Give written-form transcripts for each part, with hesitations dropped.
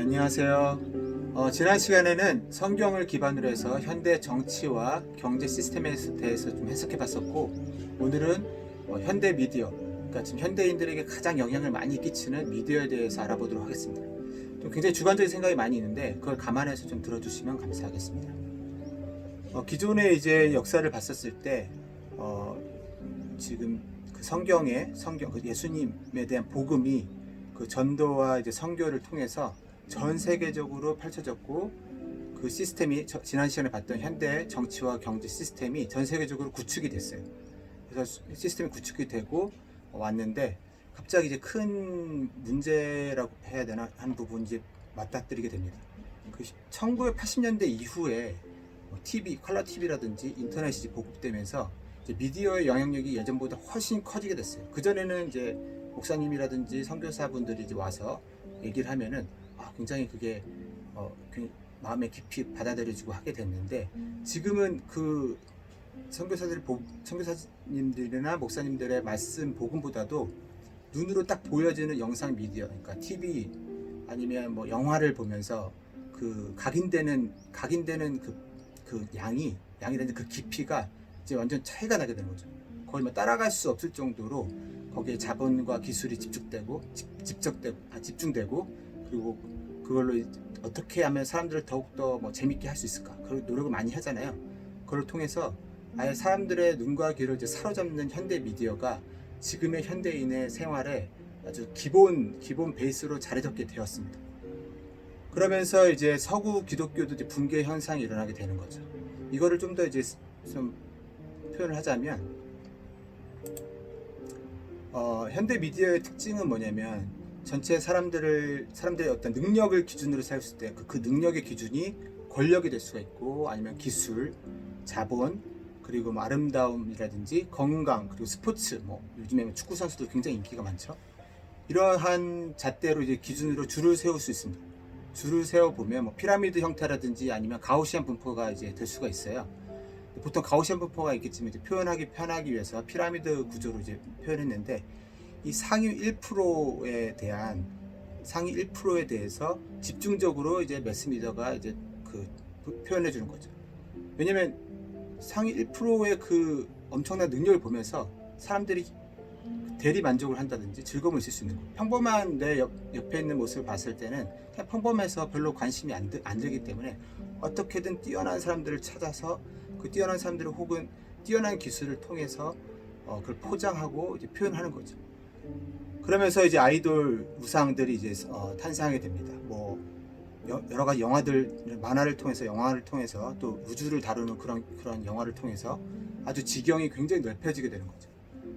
안녕하세요. 지난 시간에는 성경을 기반으로 해서 현대 정치와 경제 시스템에 대해서 좀 해석해 봤었고, 오늘은 현대 미디어, 그러니까 지금 현대인들에게 가장 영향을 많이 끼치는 미디어에 대해서 알아보도록 하겠습니다. 좀 굉장히 주관적인 생각이 많이 있는데 그걸 감안해서 좀 들어주시면 감사하겠습니다. 기존의 이제 역사를 봤었을 때 지금 그 성경 그 예수님에 대한 복음이 그 전도와 이제 선교를 통해서 전 세계적으로 펼쳐졌고, 그 시스템이 지난 시간에 봤던 현대 정치와 경제 시스템이 전 세계적으로 구축이 됐어요. 그래서 시스템이 구축이 되고 왔는데, 갑자기 이제 큰 문제라고 해야 되나 하는 부분이 이제 맞닥뜨리게 됩니다. 그 1980년대 이후에 TV, 컬러 TV라든지 인터넷이 보급되면서 이제 미디어의 영향력이 예전보다 훨씬 커지게 됐어요. 그전에는 이제 목사님이라든지 선교사분들이 이제 와서 얘기를 하면은 굉장히 그게 마음에 깊이 받아들여지고 하게 됐는데, 지금은 그 선교사님들이나 목사님들의 말씀 복음보다도 눈으로 딱 보여지는 영상 미디어, 그러니까 TV 아니면 뭐 영화를 보면서 그 각인되는 그 양이라든지 그 깊이가 이제 완전 차이가 나게 되는 거죠. 거의 뭐 따라갈 수 없을 정도로 거기에 자본과 기술이 집중되고, 그리고 그걸로 어떻게 하면 사람들을 더욱더 뭐 재밌게 할 수 있을까, 그런 노력을 많이 하잖아요. 그걸 통해서 아예 사람들의 눈과 귀를 이제 사로잡는 현대 미디어가 지금의 현대인의 생활에 아주 기본 베이스로 자리 잡게 되었습니다. 그러면서 이제 서구 기독교도 이제 붕괴 현상이 일어나게 되는 거죠. 이거를 좀 더 이제 좀 표현을 하자면, 현대 미디어의 특징은 뭐냐면, 전체 사람들의 어떤 능력을 기준으로 세웠을 때 그 능력의 기준이 권력이 될 수가 있고, 아니면 기술, 자본, 그리고 뭐 아름다움이라든지 건강, 그리고 스포츠, 뭐 요즘에 축구 선수도 굉장히 인기가 많죠. 이러한 잣대로 이제 기준으로 줄을 세울 수 있습니다. 줄을 세워 보면 뭐 피라미드 형태라든지 아니면 가우시안 분포가 이제 될 수가 있어요. 보통 가우시안 분포가 있겠지만 이제 표현하기 편하기 위해서 피라미드 구조로 이제 표현했는데, 이 상위 1%에 대해서 집중적으로 이제 매스미디어가 이제 그 표현해 주는 거죠. 왜냐면 상위 1%의 그 엄청난 능력을 보면서 사람들이 대리 만족을 한다든지 즐거움을 있을 수 있는 거예요. 평범한 내 옆에 있는 모습을 봤을 때는 그냥 평범해서 별로 관심이 안 들기 때문에, 어떻게든 뛰어난 사람들을 찾아서 그 뛰어난 사람들을 혹은 뛰어난 기술을 통해서 그걸 포장하고 이제 표현하는 거죠. 그러면서 이제 아이돌 우상들이 이제 탄생하게 됩니다. 뭐 여러 가지 영화를 통해서 또 우주를 다루는 그런 영화를 통해서 아주 지경이 굉장히 넓혀지게 되는 거죠.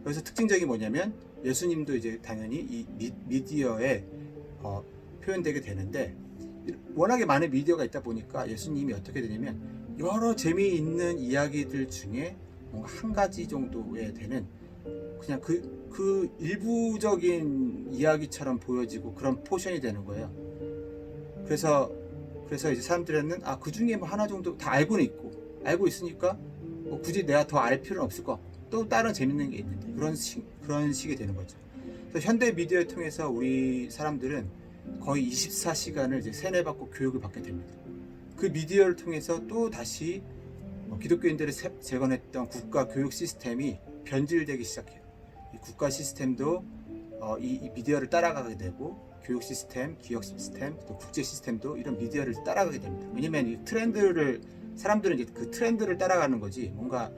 그래서 특징적인 뭐냐면, 예수님도 이제 당연히 이 미디어에 표현되게 되는데, 워낙에 많은 미디어가 있다 보니까 예수님이 어떻게 되냐면, 여러 재미있는 이야기들 중에 뭔가 한 가지 정도에 되는, 그냥 그 일부적인 이야기처럼 보여지고 그런 포션이 되는 거예요. 그래서 이제 사람들은 그 중에 뭐 하나 정도 다 알고 있으니까 뭐 굳이 내가 더 알 필요는 없을 것 같고, 또 다른 재밌는 게 있는데, 그런 식이 되는 거죠. 그래서 현대 미디어를 통해서 우리 사람들은 거의 24시간을 이제 세뇌받고 교육을 받게 됩니다. 그 미디어를 통해서 또 다시 기독교인들이 재건했던 국가 교육 시스템이 변질되기 시작해요. 이 국가 시스템도 이 미디어를 따라가게 되고, 교육 시스템, 기업 시스템, 또 국제 시스템도 이런 미디어를 따라가게 됩니다. 왜냐면 이 사람들은 이제 그 트렌드를 따라가는 거지, 뭔가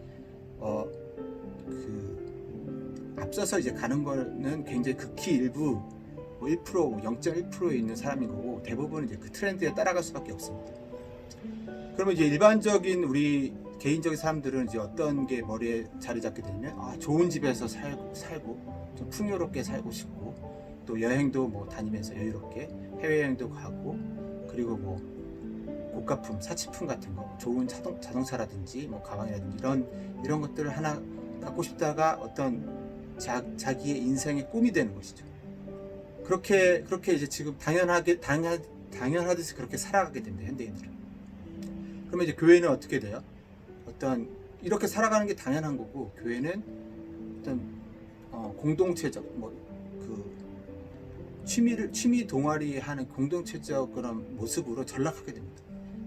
앞서서 이제 가는 거는 굉장히 극히 일부, 뭐 1%, 0.1%에 있는 사람인 거고, 대부분은 이제 그 트렌드에 따라갈 수밖에 없습니다. 그러면 이제 일반적인 우리 개인적인 사람들은 이제 어떤 게 머리에 자리 잡게 되면, 좋은 집에서 살고 좀 풍요롭게 살고 싶고, 또 여행도 뭐 다니면서 여유롭게 해외여행도 가고, 그리고 뭐 고가품, 사치품 같은 거, 좋은 자동차라든지 뭐 가방이라든지 이런 것들을 하나 갖고 싶다가 어떤 자기의 인생의 꿈이 되는 것이죠. 그렇게 이제 지금 당연하듯이 그렇게 살아가게 됩니다, 현대인들은. 그러면 이제 교회는 어떻게 돼요? 이렇게 살아가는 게 당연한 거고, 교회는 어떤 공동체적 취미 동아리 하는 공동체적 그런 모습으로 전락하게 됩니다.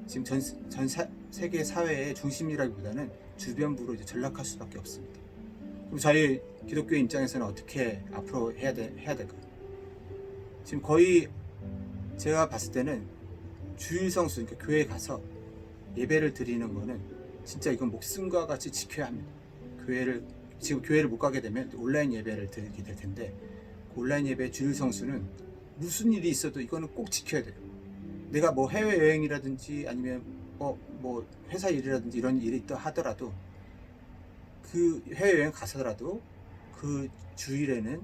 지금 세계 사회의 중심이라기보다는 주변부로 이제 전락할 수밖에 없습니다. 그럼 저희 기독교 입장에서는 어떻게 앞으로 해야 될까요? 지금 거의 제가 봤을 때는 주일 성수, 그러니까 교회에 가서 예배를 드리는 거는 진짜 이건 목숨과 같이 지켜야 합니다. 지금 교회를 못 가게 되면 온라인 예배를 드리게 될 텐데, 그 온라인 예배 주일 성수는 무슨 일이 있어도 이거는 꼭 지켜야 돼요. 내가 뭐 해외 여행이라든지 아니면 뭐 회사 일이라든지 이런 일이 있다 하더라도, 그 해외 여행 가서라도 그 주일에는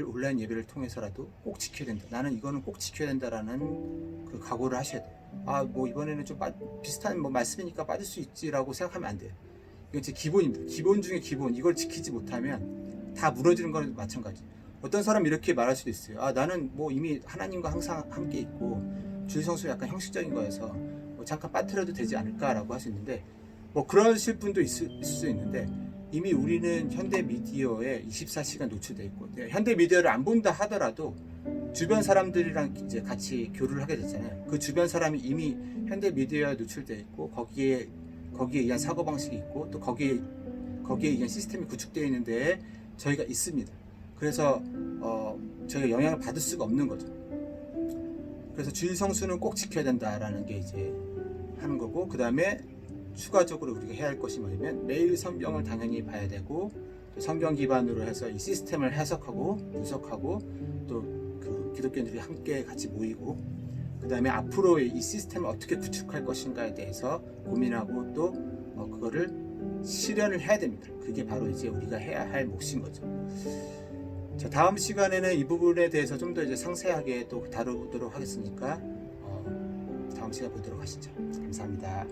온라인 예배를 통해서라도 꼭 지켜야 된다. 나는 이거는 꼭 지켜야 된다라는 그 각오를 하셔야 돼요. 뭐 이번에는 좀 비슷한 말씀이니까 빠질 수 있지라고 생각하면 안 돼요. 이건 제 기본입니다. 기본 중에 기본. 이걸 지키지 못하면 다 무너지는 거는 마찬가지. 어떤 사람은 이렇게 말할 수도 있어요. 나는 뭐 이미 하나님과 항상 함께 있고 주일 성수 약간 형식적인 거여서 뭐 잠깐 빠뜨려도 되지 않을까라고 할 수 있는데, 뭐 그러실 분도 있을 수 있는데, 이미 우리는 현대 미디어에 24시간 노출돼 있고, 현대 미디어를 안 본다 하더라도 주변 사람들이랑 이제 같이 교류를 하게 됐잖아요. 그 주변 사람이 이미 현대 미디어에 노출돼 있고, 거기에 의한 사고 방식이 있고, 또 거기에 의한 시스템이 구축되어 있는 데에 저희가 있습니다. 그래서 저희가 영향을 받을 수가 없는 거죠. 그래서 주일 성수는 꼭 지켜야 된다라는 게 이제 하는 거고, 그 다음에 추가적으로 우리가 해야 할 것이 뭐냐면, 매일 성경을 당연히 봐야 되고, 또 성경 기반으로 해서 이 시스템을 해석하고 분석하고, 또 그 기독교인들이 함께 같이 모이고, 그 다음에 앞으로 이 시스템을 어떻게 구축할 것인가에 대해서 고민하고, 또 그거를 실현을 해야 됩니다. 그게 바로 이제 우리가 해야 할 몫인 거죠. 자, 다음 시간에는 이 부분에 대해서 좀 더 이제 상세하게 또 다루도록 하겠으니까 다음 시간에 보도록 하시죠. 감사합니다.